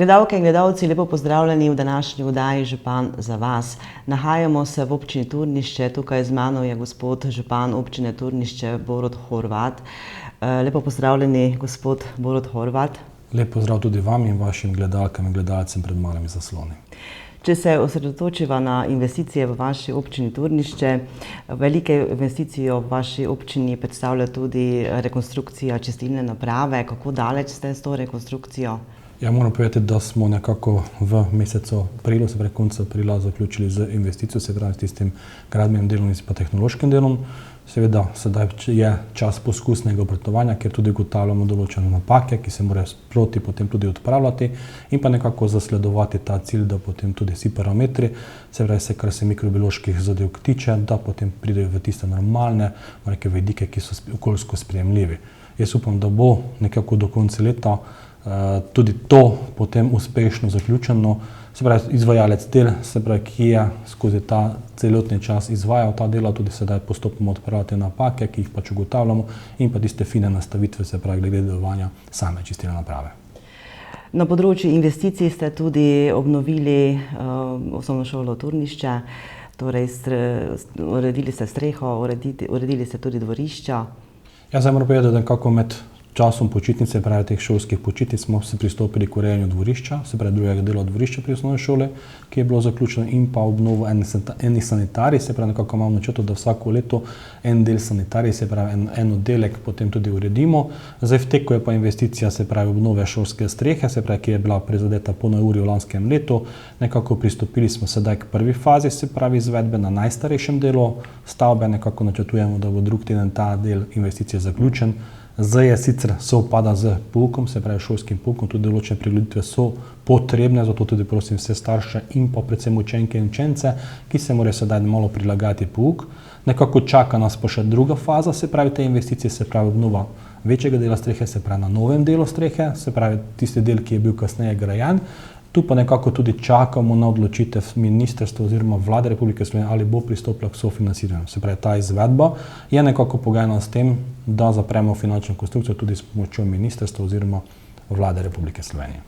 Gledalke in gledalci, lepo pozdravljeni v današnji oddaji Župan za vas. Nahajamo se v občini Turnišče, tukaj z mano je gospod župan občine Turnišče, Borut Horvat. Lepo pozdravljeni, gospod Borut Horvat. Lep pozdrav tudi vam in vašim gledalkam in gledalcem pred malimi zasloni. Če se osredotočiva na investicije v vaši občini Turnišče, velike investicije v vaši občini predstavlja tudi rekonstrukcija čistilne naprave. Kako daleč ste s to rekonstrukcijo? Ja, moram povedati, da smo nekako v mesecu aprilu, se pravi konca aprila, zaključili z investicijo, se pravi s tistim gradbenim delom in pa tehnološkim delom. Seveda, sedaj je čas poskusnega obratovanja, ker tudi ugotavljamo določene napake, ki se morajo sproti potem tudi odpravljati in pa nekako zasledovati ta cilj, da potem tudi vsi parametri, se pravi se, kar se mikrobioloških zadev tiče, da potem pridejo v tiste normalne vidike, ki so okoljsko sprejemljivi. Jaz upam, da bo nekako do konca leta tudi to potem uspešno zaključeno, se pravi izvajalec del, se pravi, ki je skozi ta celotni čas izvajal ta dela, tudi sedaj postopoma odpravljati napake, ki jih pač ugotavljamo in pa tiste fine nastavitve, se pravi glede delovanja same čistilne naprave. Na področju investicij ste tudi obnovili osnovno šolo Turnišče, torej uredili ste streho, uredili ste tudi dvorišča. Jaz zdaj moram povedati, da nekako med časom počitnice, pravi teh šolskih počitnic, smo se pristopili k urejanju dvorišča, se pravi drugega dela dvorišča pri osnovni šoli, ki je bilo zaključeno, in pa obnovo enih sanitarij, se pravi nekako imamo načrto, da vsako leto en del sanitarij, se pravi en oddelek potem tudi uredimo. Zdaj v teku je pa investicija, se pravi obnove šolske strehe, se pravi, ki je bila prizadeta po neurju v lanskem letu. Nekako pristopili smo sedaj k prvi fazi, se pravi izvedbe na najstarejšem delu stavbe, nekako načrtujemo, da bo drug teden ta del investicije zaključen. Zdaj je sicer sovpada z poukom, se pravi šolskim poukom, tudi določene prilagoditve so potrebne, zato tudi prosim vse starše in pa predvsem učenke in učence, ki se morajo sedaj malo prilagajati pouk. Nekako čaka nas pa še druga faza, se pravi te investicije, se pravi obnova večjega dela strehe, se pravi na novem delu strehe, se pravi tisti del, ki je bil kasneje grajen. Tu pa nekako tudi čakamo na odločitev ministrstva oziroma vlade Republike Slovenije, ali bo pristopila k sofinanciranju. Se pravi, ta izvedba je nekako pogojena s tem, da zapremo finančno konstrukcijo tudi s pomočjo ministrstva oziroma vlade Republike Slovenije.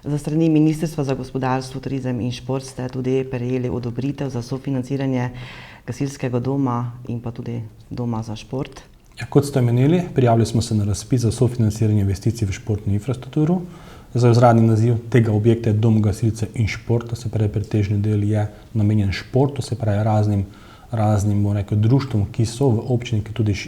Za strani Ministrstva za gospodarstvo, turizem in šport ste tudi prejeli odobritev za sofinanciranje gasilskega doma in pa tudi doma za šport. Ja, kot ste omenili, prijavili smo se na razpis za sofinanciranje investicij v športno infrastrukturo. Zdaj, vzradni naziv tega objekta je Dom gasilcev in športa, se pravi pretežni del je namenjen športu, se pravi raznim društvom, ki so v občini,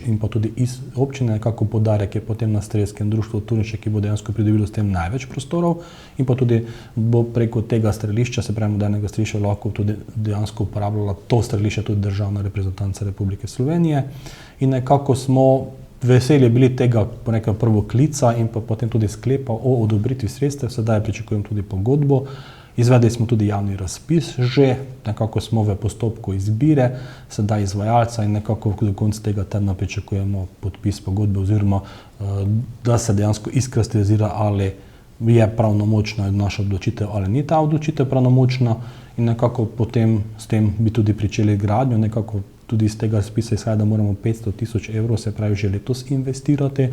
in pa tudi iz občine. Nekako poudarek je potem na strelskem društvu Turnišče, ki bo dejansko pridobilo s tem največ prostorov in pa tudi bo preko tega strelišča, se pravi modernega strelišča, lahko tudi dejansko uporabljala to strelišče tudi državna reprezentanca Republike Slovenije. In nekako smo veseli bili tega prvo klica in pa potem tudi sklepa o odobritvi sredstev, sedaj pričakujem tudi pogodbo. Izvedli smo tudi javni razpis, že nekako smo v postopku izbire, sedaj izvajalca in nekako do konca tega tedna pričakujemo podpis pogodbe oziroma da se dejansko izkristalizira, ali je pravnomočna naša odločitev ali ni ta odločitev pravnomočna, in nekako potem s tem bi tudi pričeli gradnjo. Nekako tudi iz tega razpisa izhaja, da moramo 500.000 evrov, se pravi že letos investirati.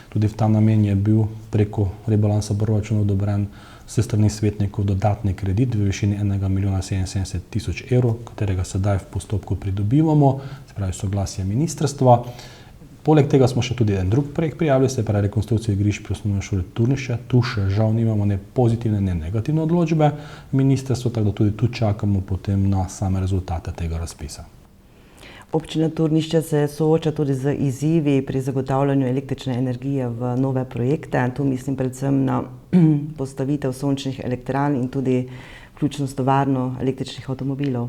Tudi v ta namen je bil preko rebalansa proračuna odobren s strani svetnikov dodatni kredit v višini 1.077.000 evrov, katerega sedaj v postopku pridobivamo, se pravi soglasje ministrstva. Poleg tega smo še tudi en drug projekt prijavili, se pravi rekonstrukcijo igrišč pri osnovni šoli Turnišče. Tu še žal nimamo ne pozitivne, ne negativne odločbe ministrstva, tako da tudi tu čakamo potem na same rezultate tega razpisa. Občina Turnišče se sooča tudi z izzivi pri zagotavljanju električne energije v nove projekte. Tu mislim predvsem na postavitev sončnih elektrarn in tudi vključno s tovarno električnih avtomobilov.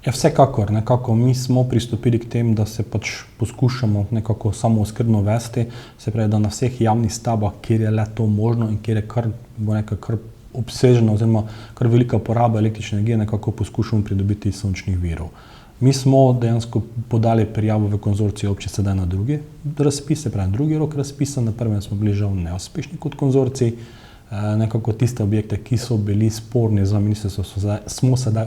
Ja, vsekakor, nekako mi smo pristopili k tem, da se pač poskušamo nekako samooskrbno vesti, se pravi, da na vseh javnih stavbah, kjer je le to možno in kjer je kar obsežna oziroma kar velika poraba električne energije, nekako poskušamo pridobiti sončnih virov. Mi smo dejansko podali prijavo v konzorciju občin sedaj na drugi razpis, se pravi drugi rok razpisa, na prvem smo bili žal neuspešni kot konzorcij. Nekako tiste objekte, ki so bili sporni za ministrstvo, smo sedaj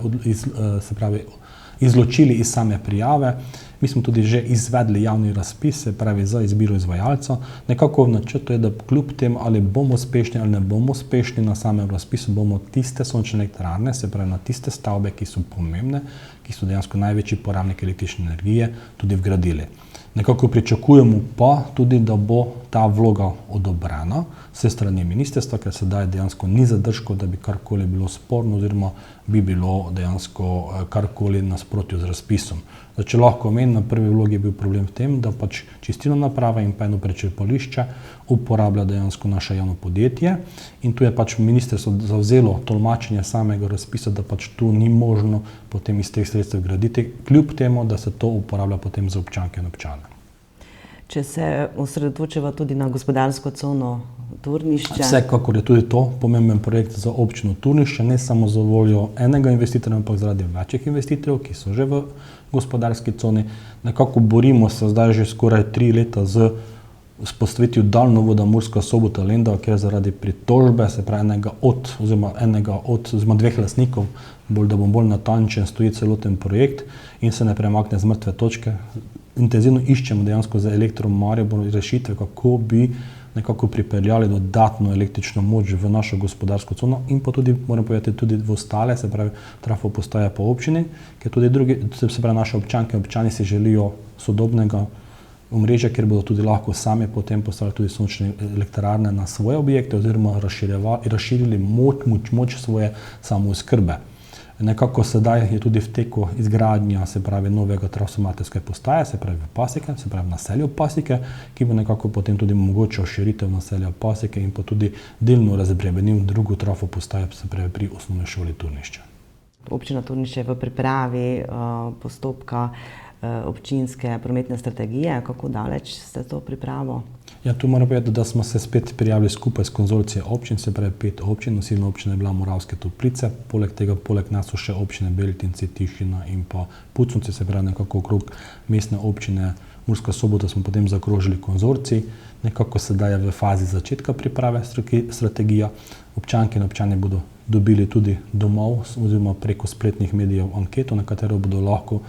izločili iz same prijave. Mi smo tudi že izvedli javni razpis, se pravi za izbiro izvajalca. Nekako v načrtu je, da kljub tem, ali bomo uspešni ali ne bomo uspešni na samem razpisu, bomo tiste sončne elektrarne, se pravi na tiste stavbe, ki so pomembne, ki so dejansko največji porabniki električne energije, tudi vgradili. Nekako pričakujemo pa tudi, da bo ta vloga odobrena s strani ministrstva, ker sedaj dejansko ni zadržkov, da bi karkoli bilo sporno oziroma bi bilo dejansko karkoli nasprotju z razpisom. Če lahko omenim, na prvi vlogi je bil problem v tem, da pač čistilna naprava in pa eno prečrpališče uporablja dejansko naše javno podjetje in tu je pač ministrstvo zavzelo tolmačenje samega razpisa, da pač tu ni možno potem iz teh sredstev graditi, kljub temu, da se to uporablja potem za občanke in občane. Če se osredotočava tudi na gospodarsko cono Turnišče. Vsekakor je tudi to pomemben projekt za občino Turnišče, ne samo za voljo enega investitorja, ampak zaradi večjih investitorjev, ki so že v gospodarski coni. Nekako borimo se zdaj že skoraj 3 leta z vzpostavitvijo daljnovoda Murska Sobota-Lendava, kjer zaradi pritožbe, se pravi enega od dveh lastnikov, da bom bolj natančen, stoji celoten projekt in se ne premakne z mrtve točke. Intenzivno iščemo dejansko za Elektro Maribor rešitve, kako bi nekako pripeljali dodatno električno moč v našo gospodarsko cono in pa tudi, moram povedati, tudi v ostale, se pravi trafo postaje po občini, ker tudi drugi, se pravi naše občanke in občani si želijo sodobnega omrežja, kjer bodo tudi lahko sami potem postavili tudi sončne elektrarne na svoje objekte oziroma razširili moč svoje samooskrbe. Nekako sedaj je tudi v teku izgradnja, se pravi, novega transformatorske postaje, se pravi v Pasike, se pravi v naselju Pasike, ki bo nekako potem tudi omogočil širitev naselja Pasike in pa tudi delno razbremenil drugo trafo postajo, se pravi pri osnovni šoli Turnišče. Občina Turnišče je v pripravi postopka občinske prometne strategije. Kako daleč ste to pripravo? Ja, tu moram povedati, da smo se spet prijavili skupaj s konzorcijem občin, se pravi 5 občin, nosilna občina je bila Moravske Toplice, poleg tega, poleg nas so še občine Beltinci, Tišina in pa Puconci, se pravi nekako okrog mestne občine Murska Sobota smo potem zaokrožili konzorcij, nekako sedaj je v fazi začetka priprave strategija. Občanke in občani bodo dobili tudi domov oziroma preko spletnih medijev anketo, na katero bodo lahko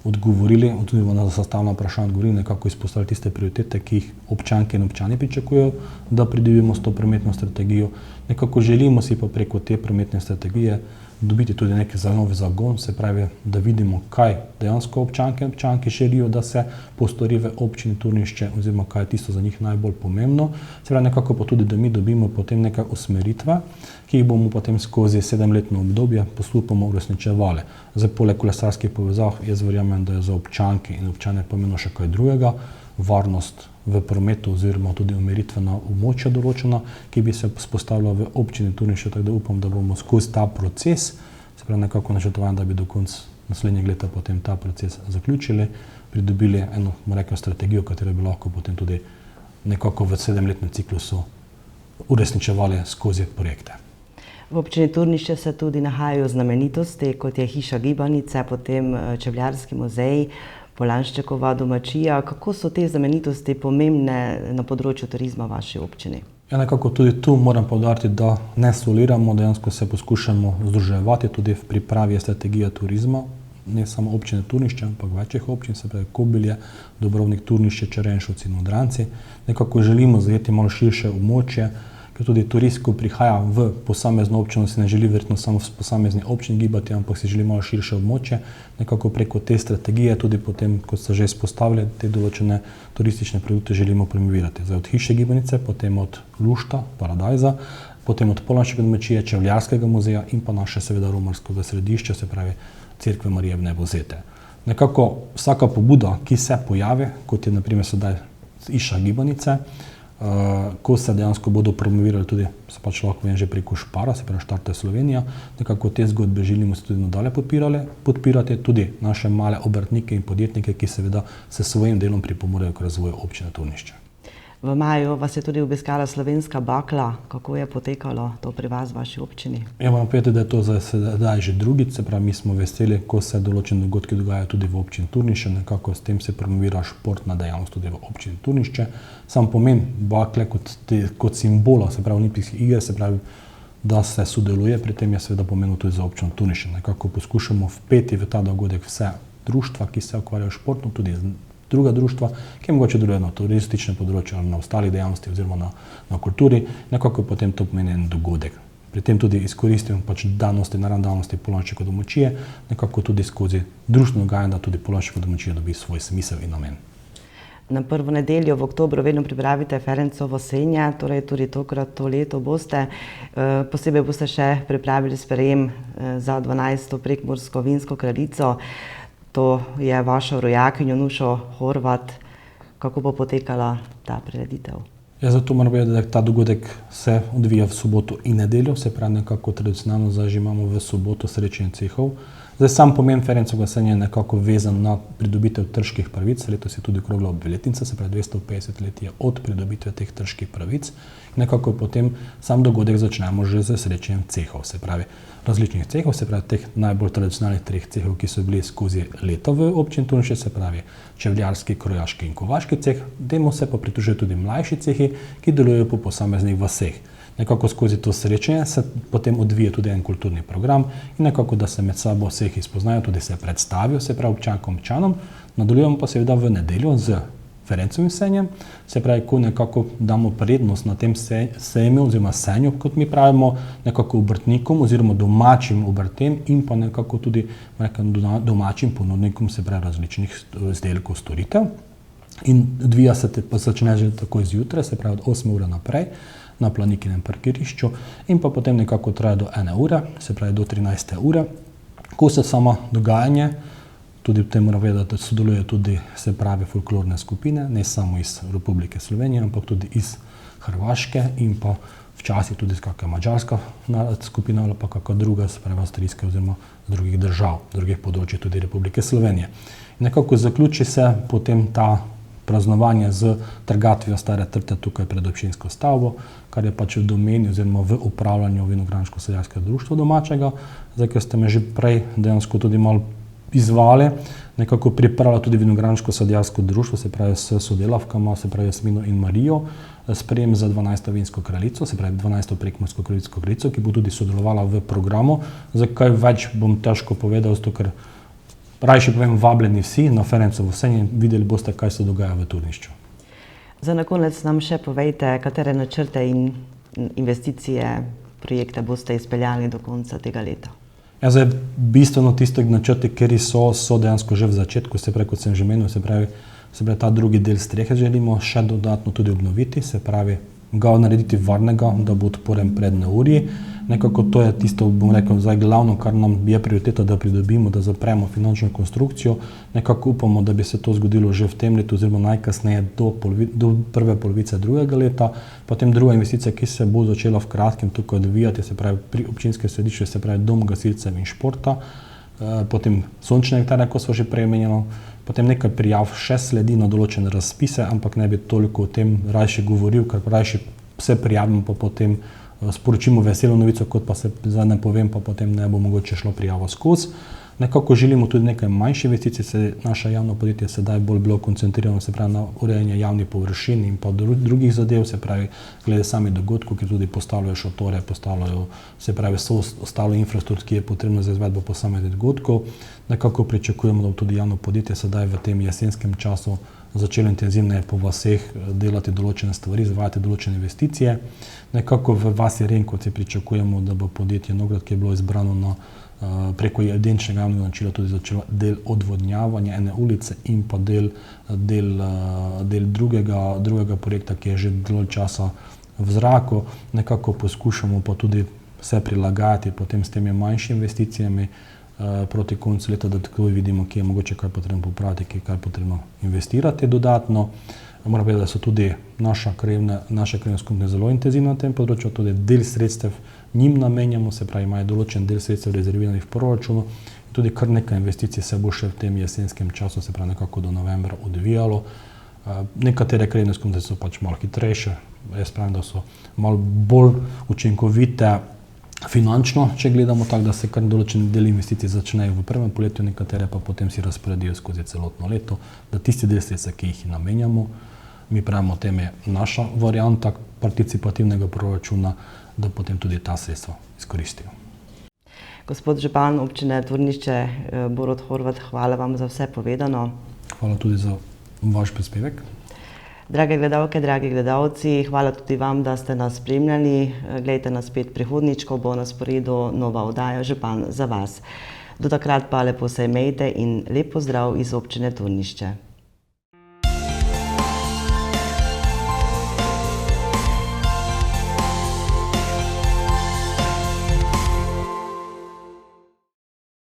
odgovorili, tudi na zastavljena vprašanja odgovorili, nekako izpostavili tiste prioritete, ki jih občanke in občani pričakujejo, da pridobimo s to prometno strategijo. Nekako želimo si pa preko te prometne strategije dobiti tudi neki novi zagon, se pravi, da vidimo, kaj dejansko občanke in občanki želijo, da se postori v občini Turnišče oziroma kaj je tisto za njih najbolj pomembno. Se pravi, nekako pa tudi, da mi dobimo potem neke usmeritve, ki jih bomo potem skozi 7-letno obdobje postopoma uresničevali. Zdaj, poleg kolesarskih povezav, jaz verjamem, da je za občanke in občane pomembno še kaj drugega, varnost v prometu oziroma tudi umiritvena območja določena, ki bi se vzpostavila v občini Turnišče, tako da upam, da bomo skozi ta proces, se pravi nekako načrtovali, da bi do konca naslednjega leta potem ta proces zaključili, pridobili eno, strategijo, katero bi lahko potem tudi nekako v 7-letnem ciklusu uresničevali skozi projekte. V občini Turnišče se tudi nahajajo znamenitosti, kot je Hiša gibanice, potem Čevljarski muzej, Polanščekova domačija. Kako so te znamenitosti pomembne na področju turizma v vaši občini? Ja, nekako tudi tu moram poudariti, da ne soliramo, dejansko se poskušamo združevati tudi v pripravi strategije turizma, ne samo občine Turnišče, ampak večjih občin, se pravi Kobilje, Dobrovnik, Turnišče, Črenšovci in Odranci. Nekako želimo zajeti malo širše območje, ker tudi turist, ko prihaja v posamezno občino, si ne želi verjetno samo v posamezni občini gibati, ampak si želi malo širše območje. Nekako preko te strategije tudi potem, kot ste že izpostavili, te določene turistične produkte želimo promovirati. Zdaj od Hiše gibanice, potem od Lušta, Paradajza, potem od Polanščekove domačije, Čevljarskega muzeja in pa naše seveda romarskega središča, se pravi Cerkve Marije Vnebovzete. Nekako vsaka pobuda, ki se pojavi, kot je na primer sedaj Hiša gibanice, ko se dejansko bodo promovirali tudi, se pač lahko vem že preko Špara, se pravi Štarte Slovenija, nekako te zgodbe želimo se tudi nadalje podpirati tudi naše male obrtnike in podjetnike, ki seveda se svojim delom pripomorejo k razvoju občine Turnišče. V maju vas je tudi obiskala slovenska bakla. Kako je potekalo to pri vas v vaši občini? Ja, moram povedati, da je to zdaj že drugič, se pravi, mi smo veseli, ko se določeni dogodki dogajajo tudi v občini Turnišče, nekako s tem se promovira športna dejavnost tudi v občini Turnišče. Sam pomen bakle kot simbola, se pravi olimpijskih iger, se pravi da se sodeluje, pri tem je seveda pomenilo tudi za občino Turnišče. Nekako poskušamo vpeti v ta dogodek vse društva, ki se ukvarjajo športno, tudi druga društva, ki mogoče delujejo na turističnem področju ali na ostalih dejavnosti oziroma na kulturi, nekako potem to pomeni en dogodek. Pri tem tudi izkoristimo danosti, naravne danosti Polonščeve domačije, nekako tudi skozi društveno dogajanje, da tudi Polonščeva domačija dobi svoj smisel in namen. Na prvo nedeljo v oktobru vedno pripravite Ferencovo senje, torej tudi tokrat to leto boste. Posebej boste še pripravili sprejem za 12. prekmursko vinsko kraljico. To je vašo rojakinjo Nušo Horvat. Kako bo potekala ta prireditev? Zato moram povedati, da ta dogodek se odvija v soboto in nedeljo, se pravi nekako tradicionalno zdaj že imamo v soboto srečanje cehov. Zdaj sam pomen Ferencovega senja je nekako vezan na pridobitev trških pravic, letos je tudi okrogla obletnica, se pravi 250 let je od pridobitve teh trških pravic. Nekako potem sam dogodek začnemo že z srečanjem cehov, se pravi različnih cehov, se pravi teh najbolj tradicionalnih treh cehov, ki so bili skozi leto v občini Turnišče, se pravi čevljarski, krojaški in kovaški ceh, temu se pa pridružujejo tudi mlajši cehi, ki delujejo po posameznih vaseh. Nekako skozi to srečanje se potem odvija tudi en kulturni program in nekako, da se med sabo cehi spoznajo, tudi se predstavijo, se pravi občanom. Nadaljujemo pa seveda v nedeljo z Ferencovim senjem, se pravi, ko nekako damo prednost na tem sejmu oziroma senju, kot mi pravimo, nekako obrtnikom oziroma domačim obrtem in pa nekako tudi domačim ponudnikom, se pravi različnih izdelkov, storitev. In odvija se pa začne že takoj zjutraj, se pravi od 8 ure naprej na Planikinem parkirišču in pa potem nekako traja do 1 ure, se pravi do 13. ure, ko se samo dogajanje, tudi v tem moram vedeti, da sodelujejo tudi, se pravi, folklorne skupine, ne samo iz Republike Slovenije, ampak tudi iz Hrvaške in pa včasih tudi kakšna madžarska skupina ali pa kakšna druga, se pravi avstrijska oziroma z drugih držav, drugih področij tudi Republike Slovenije. In nekako zaključi se potem ta praznovanje z trgatvijo stare trte tukaj pred občinsko stavbo, kar je pač v domeni oziroma v upravljanju Vinogradniško-sadjarskega društva domačega. Zdaj, ker ste me že prej dejansko tudi malo izvali, nekako pripravlja tudi Vinogradniško-sadjarsko društvo, se pravi s sodelavkama, se pravi Jasmino in Marijo, sprejem za 12. vinsko kraljico, se pravi 12. prekmursko kraljico, ki bo tudi sodelovala v programu. Zakaj več bom težko povedal, zato ker rajši povem, vabljeni vsi na Ferencovo senje, videli boste, kaj se dogaja v Turnišču. Za na konec nam še povejte, katere načrte in investicije, projekte boste izpeljali do konca tega leta. Zdaj, bistveno tiste načrti, kjer so dejansko že v začetku, se pravi, kot sem že menil, se pravi, ta drugi del strehe želimo še dodatno tudi obnoviti, se pravi, ga narediti varnega, da bo odporen pred neurji. Nekako to je tisto, bom rekel, zdaj glavno, kar nam je prioriteta, da pridobimo, da zapremo finančno konstrukcijo. Nekako upamo, da bi se to zgodilo že v tem letu oziroma najkasneje do prve polovice drugega leta. Potem druga investicija, ki se bo začela v kratkem tukaj odvijati, se pravi pri občinskem središču, se pravi Dom gasilcev in športa, potem sončne elektrarne, ko smo že prej omenjeno, potem nekaj prijav še sledi na določene razpise, ampak ne bi toliko o tem rajši govoril, ker rajši se prijavimo, pa potem sporočimo veselo novico, kot pa se zdaj ne povem, pa potem ne bo mogoče šlo prijavo skozi. Nekako želimo tudi nekaj manjše investicij, naše javno podjetje sedaj bolj bilo koncentrirano, se pravi na urejanje javnih površin in pa drugih zadev, se pravi glede samih dogodkov, ki tudi postavljajo šotore, postavljajo, se pravi vso ostalo infrastrukturo, ki je potrebno za izvedbo posameznih dogodkov. Nekako pričakujemo, da bo tudi javno podjetje sedaj v tem jesenskem času začelo intenzivneje po vaseh delati določene stvari, izvajati določene investicije. Nekako v vasi Renkovci pričakujemo, da bo podjetje Nograd, ki je bilo izbrano preko evidenčnega javnega naročila, tudi začelo del odvodnjavanja ene ulice in pa del drugega projekta, ki je že dolgo časa v zraku. Nekako poskušamo pa tudi se prilagajati potem s temi manjšimi investicijami proti koncu leta, da tako vidimo, kje je mogoče kaj potrebno popraviti, kje je kaj potrebno investirati dodatno. Moram povedati, da so tudi naše krajevne skupine zelo intenzivne na tem področju, tudi del sredstev njim namenjamo, se pravi, imajo določen del sredstev rezerviranih v proračunu. Tudi kar nekaj investicij se bo še v tem jesenskem času, se pravi nekako do novembra odvijalo. Nekatere krajevne skupine so pač malo hitrejše, jaz pravim, da so malo bolj učinkovite finančno, če gledamo tako, da se kar določeni del investicij začnejo v prvem poletju, nekatere pa potem si razporedijo skozi celotno leto, da tisti del sredstev, ki jih namenjamo, mi pravimo, tem je naša varianta participativnega proračuna, da potem tudi ta sredstva izkoristijo. Gospod župan občine Turnišče, Borut Horvat, hvala vam za vse povedano. Hvala tudi za vaš prispevek. Drage gledalke, dragi gledalci, hvala tudi vam, da ste nas spremljali. Glejte nas spet prihodnjič, ko bo na sporedu nova oddaja Župan za vas. Do takrat pa lepo se imejte in lep pozdrav iz občine Turnišče.